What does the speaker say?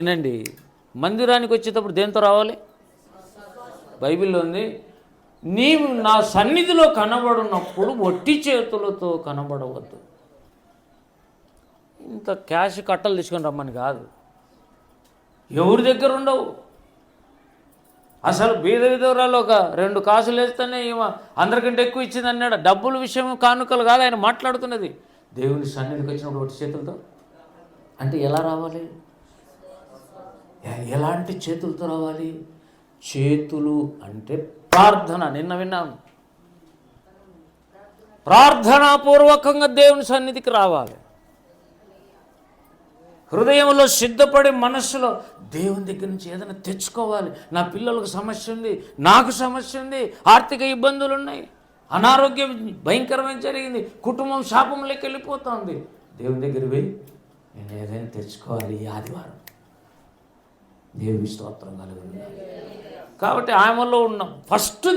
ఏనండి, మందిరానికి వచ్చేటప్పుడు దేంతో రావాలి? బైబిల్లో ఉంది, నీవు నా సన్నిధిలో కనబడినప్పుడు ఒట్టి చేతులతో కనబడవద్దు. ఇంత క్యాష్ కట్టలు తీసుకొని రమ్మని కాదు, ఎవరి దగ్గర ఉండవు. అసలు బీద విధవరాలు ఒక 2 కాసులు వేస్తేనే ఈమె అందరికంటే ఎక్కువ ఇచ్చింది అన్నాడు. డబ్బుల విషయం కానుకలు కాదు ఆయన మాట్లాడుతున్నది. దేవుని సన్నిధికి వచ్చినప్పుడు ఒట్టి చేతులతో అంటే ఎలా రావాలి? ఎలాంటి చేతులతో రావాలి? చేతులు అంటే ప్రార్థన. నిన్న విన్నాను, ప్రార్థనాపూర్వకంగా దేవుని సన్నిధికి రావాలి. హృదయంలో సిద్ధపడి మనస్సులో దేవుని దగ్గర నుంచి ఏదైనా తెచ్చుకోవాలి. నా పిల్లలకు సమస్య ఉంది, నాకు సమస్య ఉంది, ఆర్థిక ఇబ్బందులు ఉన్నాయి, అనారోగ్యం భయంకరమైన జరిగింది, కుటుంబం శాపంలోకి వెళ్ళిపోతుంది. దేవుని దగ్గర పోయి నేను ఏదైనా తెచ్చుకోవాలి ఈ ఆదివారం. దేవుని స్తోత్రం కలుగుతుంది. కాబట్టి ఆమెలో ఉన్న ఫస్ట్